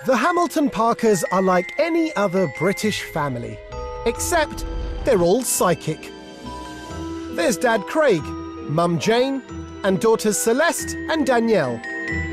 The Hamilton Parkers are like any other British family, except they're all psychic. There's Dad Craig, Mum Jane, and daughters Celeste and Danielle.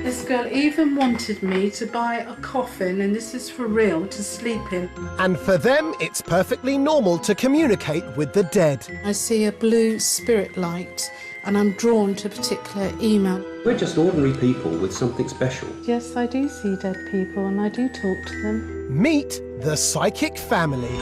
This girl even wanted me to buy a coffin, and this is for real, to sleep in. And for them, it's perfectly normal to communicate with the dead. I see a blue spirit light, and I'm drawn to a particular email. We're just ordinary people with something special. Yes, I do see dead people, and I do talk to them. Meet the psychic family.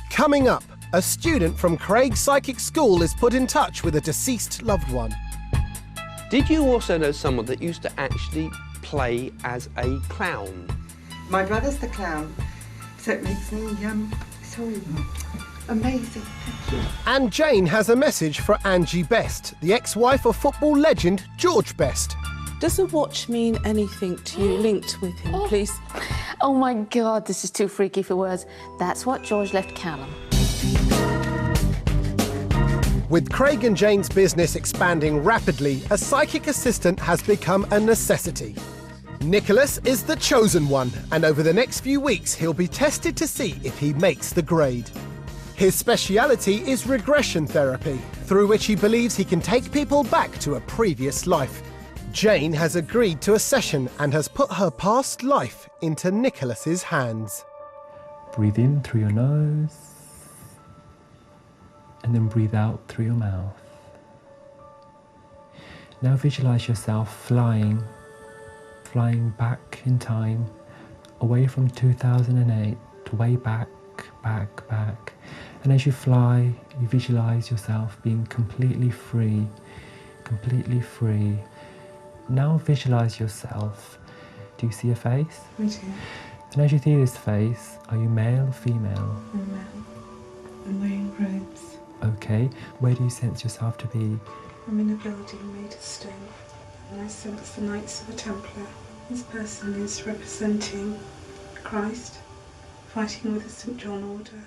Coming up, a student from Craig's Psychic School is put in touch with a deceased loved one. Did you also know someone that used to actually play as a clown? My brother's the clown, so it makes me so amazing. Thank you. And Jane has a message for Angie Best, the ex-wife of football legend George Best. Does a watch mean anything to you linked with him, please? Oh my God, this is too freaky for words. That's what George left Callum. With Craig and Jane's business expanding rapidly, a psychic assistant has become a necessity. Nicholas is the chosen one, and over the next few weeks he'll be tested to see if he makes the grade. His speciality is regression therapy, through which he believes he can take people back to a previous life. Jane has agreed to a session and has put her past life into Nicholas's hands. Breathe in through your nose and then breathe out through your mouth. Now visualize yourself flying back in time, away from 2008, way back. And as you fly, you visualize yourself being completely free. Now visualize yourself. Do you see a face? I do. And as you see this face, are you male or female? I'm male. I'm wearing robes. Okay. Where do you sense yourself to be? I'm in a building made of stone, and I sense the Knights of the Templar. This person is representing Christ, fighting with the St. John Order.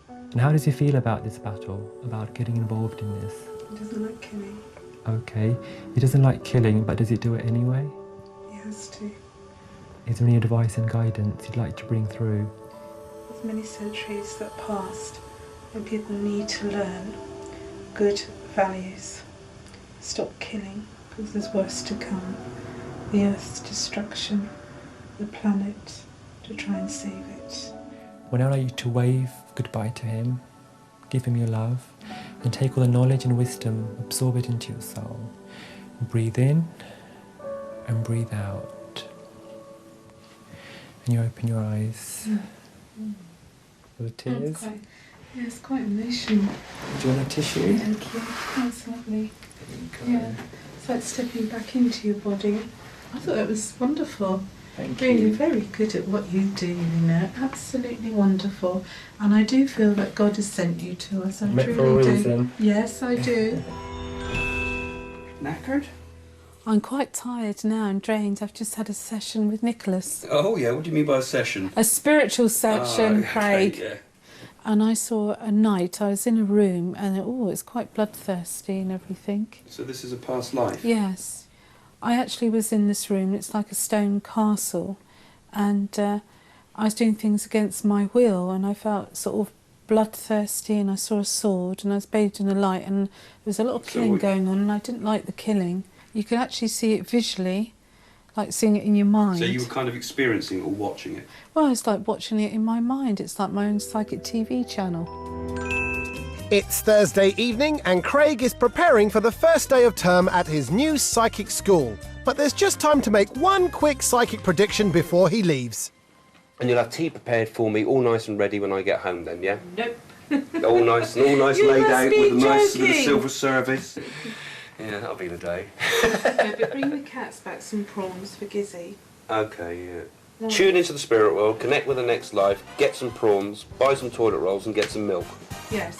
And how does he feel about this battle, about getting involved in this? He doesn't like killing. Okay. He doesn't like killing, but does he do it anyway? He has to. Is there any advice and guidance you'd like to bring through? There's many centuries that passed, and people need to learn good values. Stop killing, because there's worse to come. The Earth's destruction, the planet, to try and save it. Well, now I'd like you to wave goodbye to him, give him your love, and take all the knowledge and wisdom, absorb it into your soul. Breathe in and breathe out. And you open your eyes. The tears. It's quite emotional. Do you want a tissue? Thank you. That's lovely. Yeah, it's like stepping back into your body. I thought it was wonderful. Thank really you. Very good at what you do, you know. Absolutely wonderful. And I do feel that God has sent you to us. I Meant truly for a do. reason. Yes, I do. Knackered? I'm quite tired now and drained. I've just had a session with Nicholas. Oh, yeah. What do you mean by a session? A spiritual session, Craig. Yeah. And I saw a night, I was in a room, and it's quite bloodthirsty and everything. So this is a past life? Yes. I actually was in this room, it's like a stone castle, and I was doing things against my will, and I felt sort of bloodthirsty, and I saw a sword, and I was bathed in the light, and there was a lot of killing going on, and I didn't like the killing. You could actually see it visually, like seeing it in your mind. So you were kind of experiencing or watching it? Well, it's like watching it in my mind. It's like my own psychic TV channel. It's Thursday evening and Craig is preparing for the first day of term at his new psychic school. But there's just time to make one quick psychic prediction before he leaves. And you'll have tea prepared for me, all nice and ready when I get home then, yeah? Nope. all nice You laid must out be with a nice joking. little silver service. Yeah, that'll be the day. Yeah, but bring the cats back some prawns for Gizzy. Okay, yeah. Tune into the spirit world, connect with the next life, get some prawns, buy some toilet rolls and get some milk. Yes.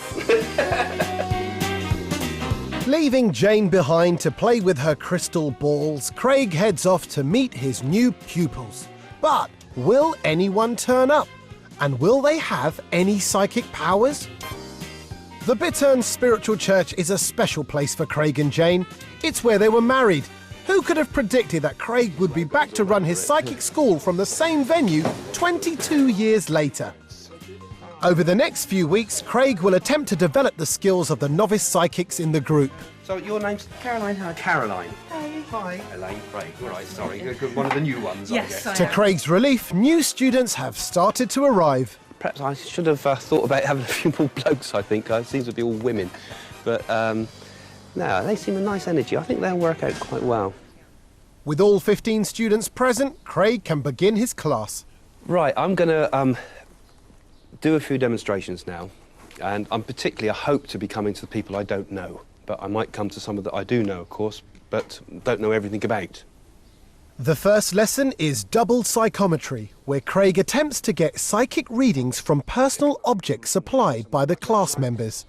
Leaving Jane behind to play with her crystal balls, Craig heads off to meet his new pupils. But will anyone turn up? And will they have any psychic powers? The Bittern Spiritual Church is a special place for Craig and Jane. It's where they were married. Who could have predicted that Craig would be back to run his psychic school from the same venue 22 years later? Over the next few weeks, Craig will attempt to develop the skills of the novice psychics in the group. So your name's Caroline Hudge. Caroline. Hi. Elaine Craig, all right, sorry. One of the new ones, Yes, I guess. To Craig's relief, new students have started to arrive. Perhaps I should have thought about having a few more blokes, I think. It seems to be all women. But, no, they seem a nice energy. I think they'll work out quite well. With all 15 students present, Craig can begin his class. Right, I'm going to do a few demonstrations now. And I hope to be coming to the people I don't know. But I might come to some of that I do know, of course, but don't know everything about. The first lesson is double psychometry, where Craig attempts to get psychic readings from personal objects supplied by the class members.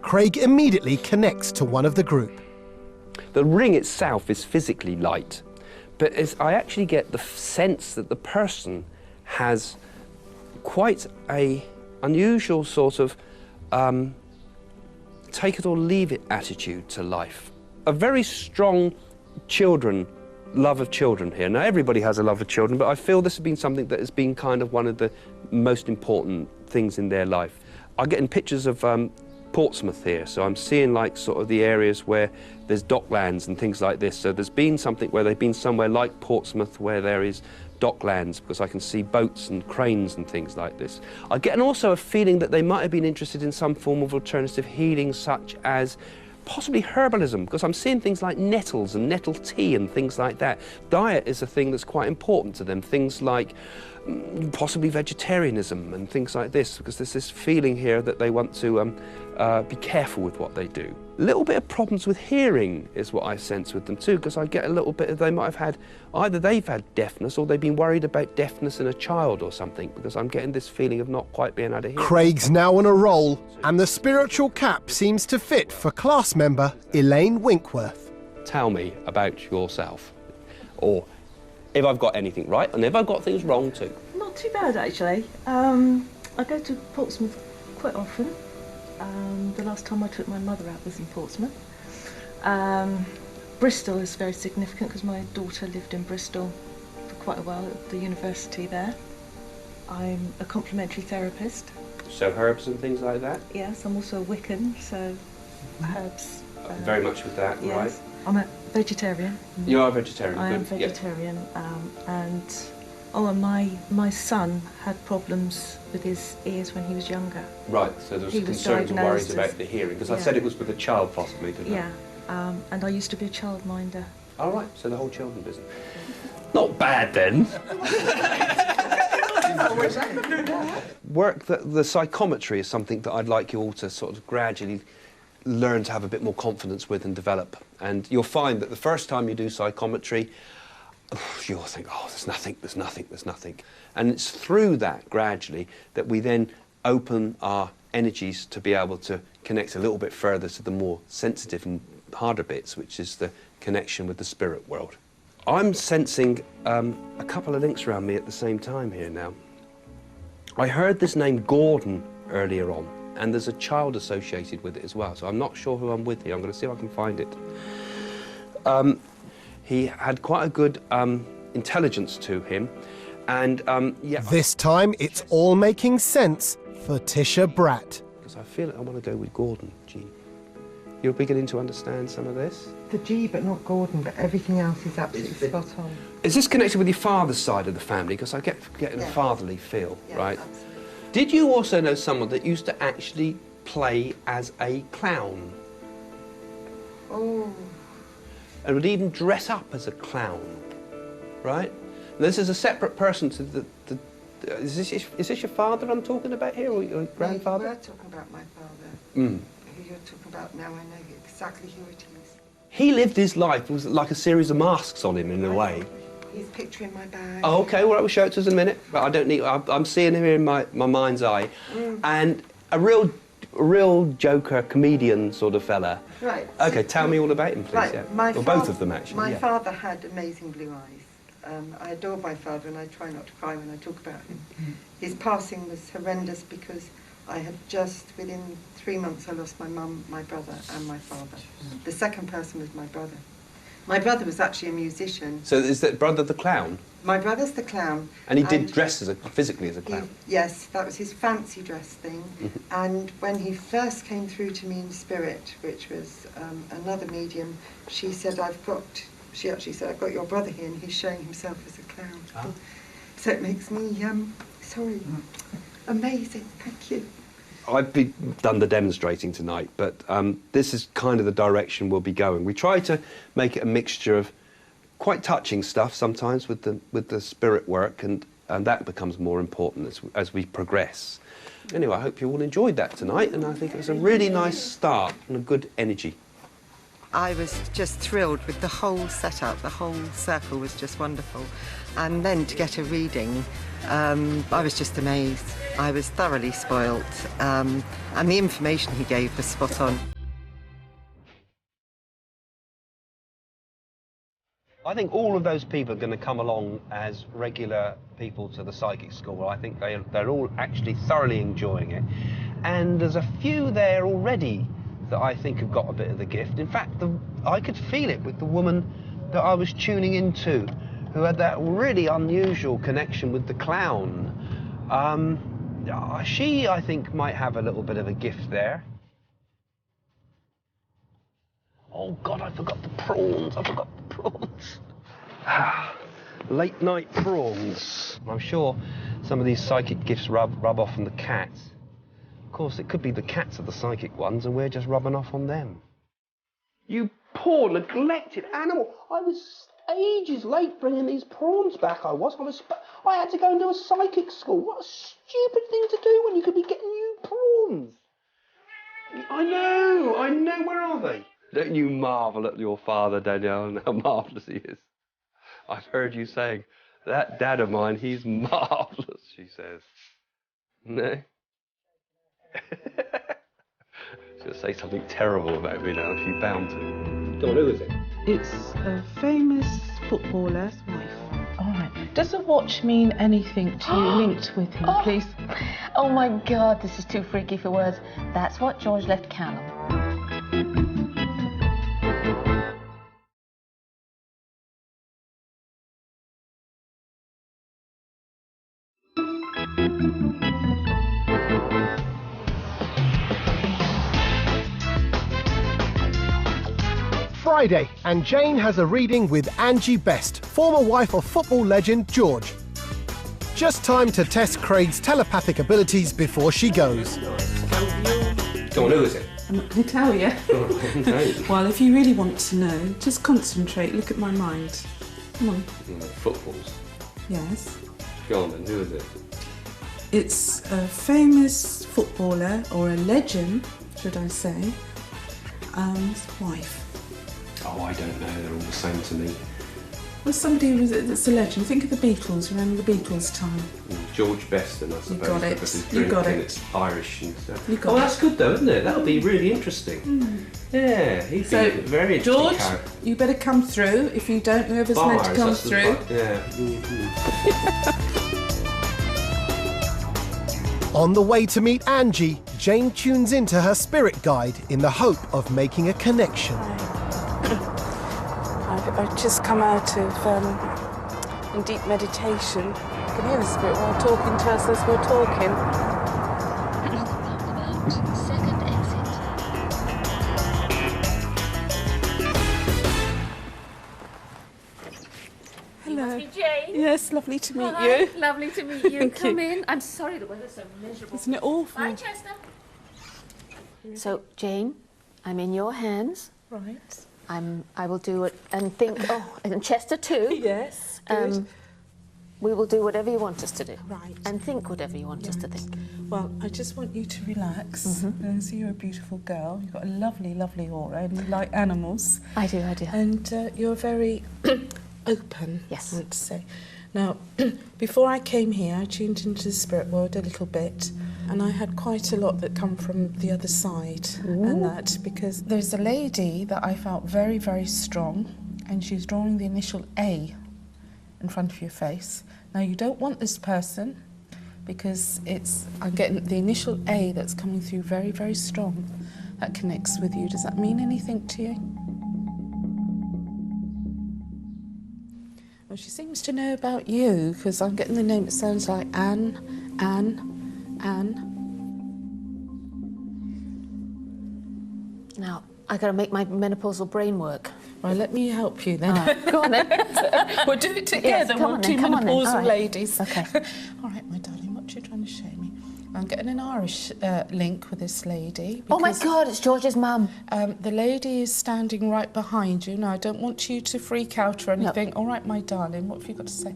Craig immediately connects to one of the group. The ring itself is physically light, but I actually get the sense that the person has quite a unusual sort of take it or leave it attitude to life. A very strong love of children here. Now, everybody has a love of children, but I feel this has been something that has been kind of one of the most important things in their life. I'm getting pictures of Portsmouth here, so I'm seeing like sort of the areas where there's docklands and things like this. So there's been something where they've been somewhere like Portsmouth where there is docklands, because I can see boats and cranes and things like this. I get also a feeling that they might have been interested in some form of alternative healing, such as possibly herbalism, because I'm seeing things like nettles and nettle tea and things like that. Diet is a thing that's quite important to them, things like possibly vegetarianism and things like this, because there's this feeling here that they want to be careful with what they do. A little bit of problems with hearing is what I sense with them too, because I get a little bit of, they might have had, either they've had deafness or they've been worried about deafness in a child or something, because I'm getting this feeling of not quite being able to hear. Craig's now on a roll, and the spiritual cap seems to fit for class member Elaine Winkworth. Tell me about yourself, or if I've got anything right, and if I've got things wrong too. Not too bad, actually. I go to Portsmouth quite often. The last time I took my mother out was in Portsmouth. Bristol is very significant because my daughter lived in Bristol for quite a while at the university there. I'm a complementary therapist. So herbs and things like that? Yes, I'm also a Wiccan, so herbs. Very much with that, yes. right? I'm a vegetarian. You are a vegetarian, I am good. vegetarian, and my son had problems with his ears when he was younger. Right, so there was concerns and worries about the hearing, because I said it was with a child possibly, didn't I? Yeah, and I used to be a childminder. All right, so the whole children business. Not bad then. The psychometry is something that I'd like you all to sort of gradually learn to have a bit more confidence with and develop. And you'll find that the first time you do psychometry, you'll think, oh, there's nothing. And it's through that, gradually, that we then open our energies to be able to connect a little bit further to the more sensitive and harder bits, which is the connection with the spirit world. I'm sensing a couple of links around me at the same time here now. I heard this name Gordon earlier on, and there's a child associated with it as well, so I'm not sure who I'm with here. I'm going to see if I can find it. He had quite a good intelligence to him, and yeah. This time, it's all making sense for Tisha Bratt. Because I feel I want to go with Gordon, G. You're beginning to understand some of this? The G, but not Gordon, but everything else is absolutely spot on. Is this connected with your father's side of the family? Because I get a fatherly feel, right? Absolutely. Did you also know someone that used to actually play as a clown? Oh. And would even dress up as a clown, right? And this is a separate person to the is this your father I'm talking about here, or your grandfather? No, we're talking about my father. Mm. Who you're talking about now, I know exactly who it is. He lived his life, it was like a series of masks on him in a way. his picture in my bag. Oh, OK, all right, we'll show it to us in a minute. But I don't need... I'm seeing him here in my mind's eye. And a real joker, comedian sort of fella. Right. OK, tell me all about him, please. Right, Yeah. Or both of them, actually. My father had amazing blue eyes. I adore my father and I try not to cry when I talk about him. His passing was horrendous because I had just, within 3 months, I lost my mum, my brother and my father. The second person was my brother. My brother was actually a musician. So is that brother the clown? My brother's the clown. And he did dress physically as a clown? Yes, that was his fancy dress thing. And when he first came through to me in spirit, which was another medium, she said, she actually said, I've got your brother here and he's showing himself as a clown. Oh. So it makes me, amazing, thank you. I've done the demonstrating tonight, but this is kind of the direction we'll be going. We try to make it a mixture of quite touching stuff sometimes with the spirit work, and that becomes more important as we progress. Anyway, I hope you all enjoyed that tonight, and I think it was a really nice start and a good energy. I was just thrilled with the whole setup. The whole circle was just wonderful. And then to get a reading, I was just amazed. I was thoroughly spoilt, and the information he gave was spot on. I think all of those people are going to come along as regular people to the psychic school. I think they're all actually thoroughly enjoying it. And there's a few there already that I think have got a bit of the gift. In fact, I could feel it with the woman that I was tuning into, who had that really unusual connection with the clown. She, I think, might have a little bit of a gift there. Oh, God, I forgot the prawns. Late night prawns. I'm sure some of these psychic gifts rub off on the cats. Of course, it could be the cats are the psychic ones and we're just rubbing off on them. You poor, neglected animal. I was ages late bringing these prawns back, I had to go and do a psychic school. What a stupid thing to do when you could be getting new prawns. I know, where are they? Don't you marvel at your father, Danielle, and how marvellous he is. I've heard you saying, that dad of mine, he's marvellous, she says. No? She's going to say something terrible about me now, she's bound to. Go on, who is it? It's a famous footballer's wife. All right. Does the watch mean anything to you linked with him, please? Oh my God, this is too freaky for words. That's what George left Callum. Friday, and Jane has a reading with Angie Best, former wife of football legend George. Just time to test Craig's telepathic abilities before she goes. Go on, who is it? I'm not going to tell you. Well, if you really want to know, just concentrate, look at my mind. Come on. Footballs? Yes. Go on then, who is it? It's a famous footballer, or a legend, should I say, his wife. Oh, I don't know, they're all the same to me. Well, somebody that's a legend. Think of the Beatles, remember the Beatles time? George Beston, I suppose. You got it. Because his You got drink and it. it's Irish and stuff. You got Oh, it. that's good though, isn't it? That'll be really interesting. Yeah, he'd be a very interesting George, character. you better come through. If you don't, whoever's meant to come That's the through. part, yeah. On the way to meet Angie, Jane tunes into her spirit guide in the hope of making a connection. I've just come out of in deep meditation. I can hear the spirit while talking to us as we're talking. Second exit. Hello. You must be Jane. Yes, lovely to meet Hi, you. lovely to meet you. Thank Come you. in. I'm sorry the weather's so miserable. Isn't it awful? Bye, Chester. So, Jane, I'm in your hands. Right. I will do it and think. Oh, and Chester too. Yes. Good. We will do whatever you want us to do. Right. And think whatever you want us to think. Well, I just want you to relax. And see, you're a beautiful girl. You've got a lovely, lovely aura, and you like animals. I do. And you're very open. Yes. I want to say. Now, before I came here, I tuned into the spirit world a little bit, and I had quite a lot that come from the other side. Ooh. And that because there's a lady that I felt very, very strong, and she's drawing the initial A in front of your face. Now, you don't want this person because I'm getting the initial A that's coming through very, very strong. That connects with you. Does that mean anything to you? Well, she seems to know about you, because I'm getting the name, it sounds like Anne. Now, I got to make my menopausal brain work. Well, let me help you then. Go on then. We'll do it together. Yes, We're two menopausal ladies. Okay. All right, my darling, what are you trying to show me? I'm getting an Irish link with this lady. Oh my God, it's George's mum. The lady is standing right behind you. Now, I don't want you to freak out or anything. No. All right, my darling, what have you got to say?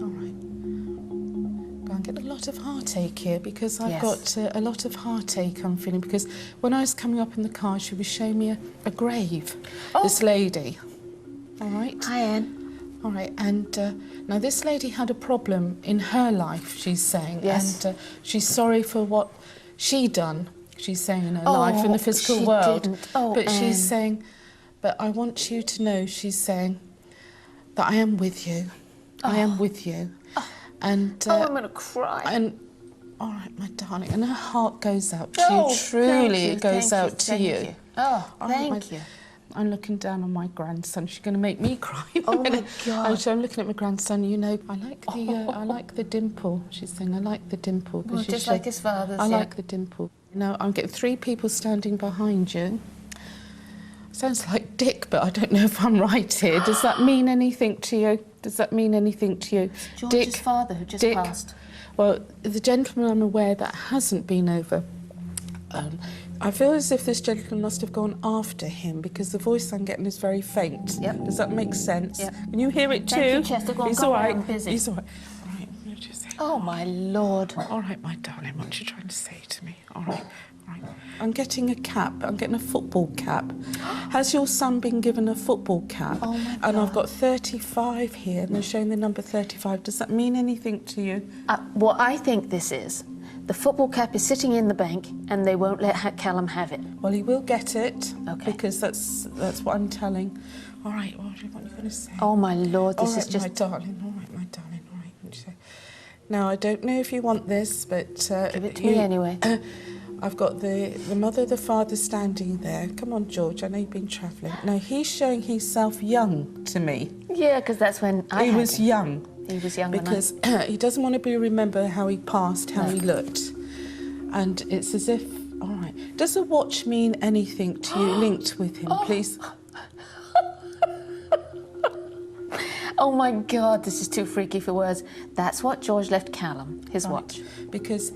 All right. I'm getting a lot of heartache here because I've got a lot of heartache I'm feeling, because when I was coming up in the car, she was showing me a grave, this lady. All right? Hi, Anne. All right, and now this lady had a problem in her life, she's saying. Yes. And she's sorry for what she done, she's saying, in her life, in the physical world. Didn't. Oh, but Anne. she's saying, but I want you to know, she's saying, that I am with you. I am with you. And I'm going to cry. And all right, my darling, and her heart goes out to you. Truly, it goes out to you. Oh, All right, thank you. I'm looking down on my grandson. She's going to make me cry. Oh my God! And so I'm looking at my grandson. You know, I like the dimple. She's saying, I like the dimple. Well, just like his father's. I like the dimple. Now I'm getting 3 people standing behind you. Sounds like Dick, but I don't know if I'm right here. Does that mean anything to you? Does that mean anything to you? George's Dick, father, who just Dick. passed. Well, the gentleman I'm aware that hasn't been over. I feel as if this gentleman must have gone after him, because the voice I'm getting is very faint. Yep. Does that make sense? Yep. Can you hear it too? Thank you, Chester. Go on, He's go all on, right. I'm busy. He's all right. All right. What did you say? Oh my Lord! All right, my darling. What are you trying to say to me? All right. All right. I'm getting a cap. I'm getting a football cap. Has your son been given a football cap? Oh my God! And I've got 35 here, and they're showing the number 35. Does that mean anything to you? What I think this is, the football cap is sitting in the bank, and they won't let Callum have it. Well, he will get it. Okay. Because that's what I'm telling. All right. What are you going to say? Oh my Lord! This All right, is just. my darling. All right, my darling. All right. What do you say? Now, I don't know if you want this, but Give it to me anyway. I've got the mother, the father standing there. Come on, George. I know you've been travelling. Now, he's showing himself young to me. Yeah, because that's when He was young. He was young because he doesn't want to be remember how he passed, how he looked, and it's as if. All right. Does the watch mean anything to you linked with him, please? Oh my God, this is too freaky for words. That's what George left Callum, his watch. Because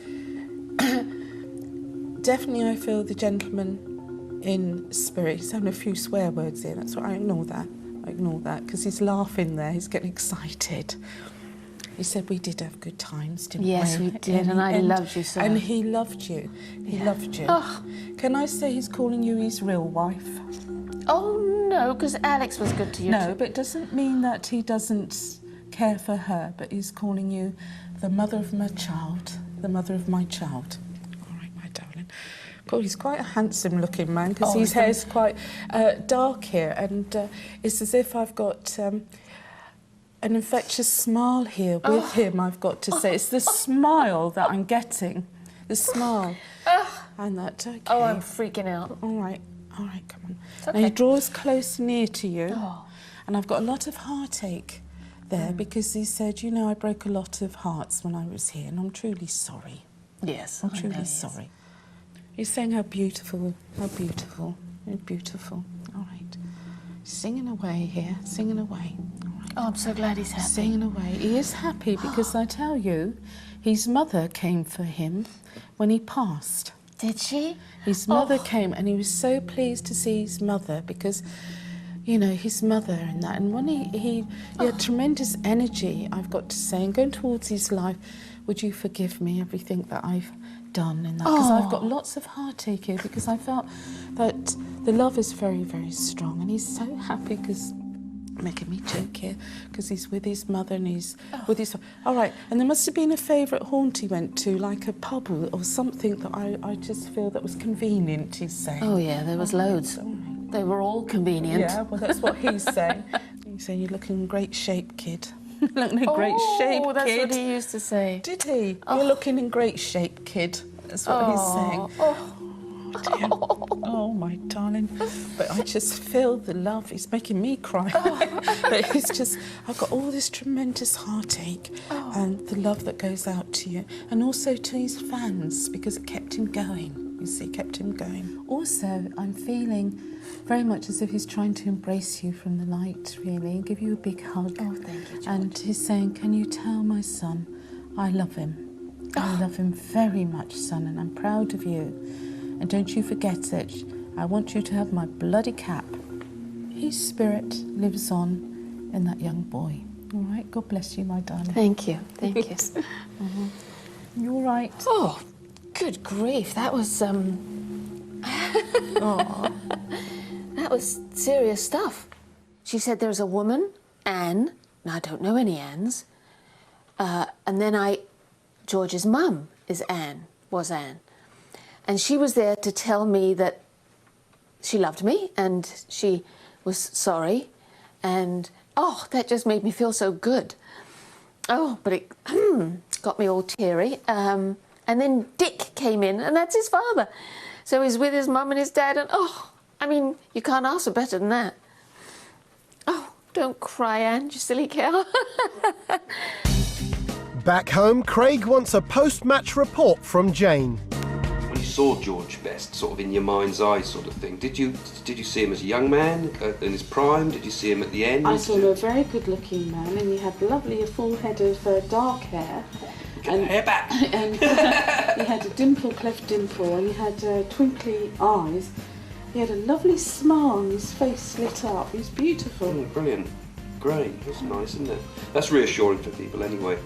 definitely I feel the gentleman in spirit. He's having a few swear words here. That's why I ignore that. I ignore that because he's laughing there. He's getting excited. He said we did have good times, didn't we? Yes, we did, and I loved you so. And he loved you. He loved you. Oh. Can I say he's calling you his real wife? Oh no, because Alex was good to you. No, but it doesn't mean that he doesn't care for her, but he's calling you the mother of my child, the mother of my child. All right, my darling. God, he's quite a handsome-looking man, because his hair's quite dark here, and it's as if I've got an infectious smile here with him, I've got to say. It's the smile that I'm getting, the smile. And that, okay. Oh, I'm freaking out. All right, come on. It's okay. Now, he draws close near to you, and I've got a lot of heartache there, because he said, you know, I broke a lot of hearts when I was here, and I'm truly sorry. Yes, I'm truly sorry. He's saying how beautiful, how beautiful. All right. Singing away here, singing away. All right. Oh, I'm so glad he's happy. Singing away. He is happy because I tell you, his mother came for him when he passed. Did she? His mother came, and he was so pleased to see his mother because, you know, his mother and that. And when he had tremendous energy, I've got to say, and going towards his life, would you forgive me everything that I've done in that? Because I've got lots of heartache here, because I felt that the love is very, very strong, and he's so happy because making me choke here because he's with his mother and he's with his... All right, and there must have been a favourite haunt he went to, like a pub or something that I just feel that was convenient, he's saying. Oh, yeah, there was loads. They were all convenient. Yeah, well, that's what he's saying. He's saying, you're looking in great shape, kid. You're looking in great shape, Oh, that's kid. what he used to say. Did he? You're looking in great shape, kid. That's what he's saying. Dear. Oh, my darling. But I just feel the love. He's making me cry. But it's just, I've got all this tremendous heartache and the love that goes out to you. And also to his fans, because it kept him going. You see, kept him going. Also, I'm feeling very much as if he's trying to embrace you from the light, really, and give you a big hug. Oh, thank you, George. And he's saying, can you tell my son I love him? I love him very much, son, and I'm proud of you. And don't you forget it. I want you to have my bloody cap. His spirit lives on in that young boy. All right? God bless you, my darling. Thank you, thank you. You all right? Oh, good grief, that was, that was serious stuff. She said there's a woman, Anne, and I don't know any Annes, and then George's mum is Anne, was Anne. And she was there to tell me that she loved me and she was sorry. And, oh, that just made me feel so good. Oh, but it got me all teary. And then Dick came in, and that's his father. So he's with his mum and his dad, and, oh, I mean, you can't ask for better than that. Oh, don't cry, Anne, you silly cow. Back home, Craig wants a post-match report from Jane. When you saw George Best, sort of in your mind's eye sort of thing, did you see him as a young man in his prime? Did you see him at the end? I saw him a very good-looking man, and he had a full head of dark hair. Get the hair back! And he had a dimple, cleft dimple, and he had twinkly eyes. He had a lovely smile, and his face lit up. He was beautiful. Oh, brilliant. Great, that's nice, isn't it? That's reassuring for people anyway,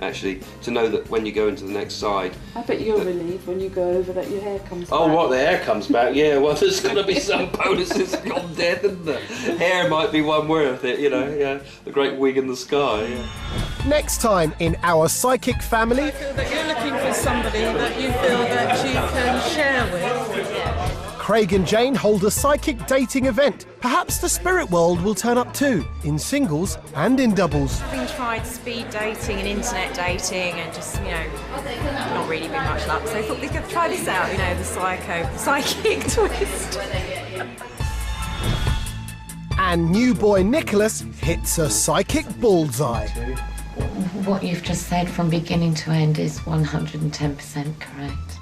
actually, to know that when you go into the next side... I bet you're relieved when you go over that your hair comes back. Oh, what, the hair comes back? Yeah, well, there's going to be some bonuses on death, isn't there? Hair might be one worth it, you know, yeah. The great wig in the sky, yeah. Next time in Our Psychic Family... I feel that you're looking for somebody that you feel that you can share with. Craig and Jane hold a psychic dating event. Perhaps the spirit world will turn up too, in singles and in doubles. Having tried speed dating and internet dating and just, not really been much luck, so I thought we could try this out, the psychic twist. And new boy Nicholas hits a psychic bullseye. What you've just said from beginning to end is 110% correct.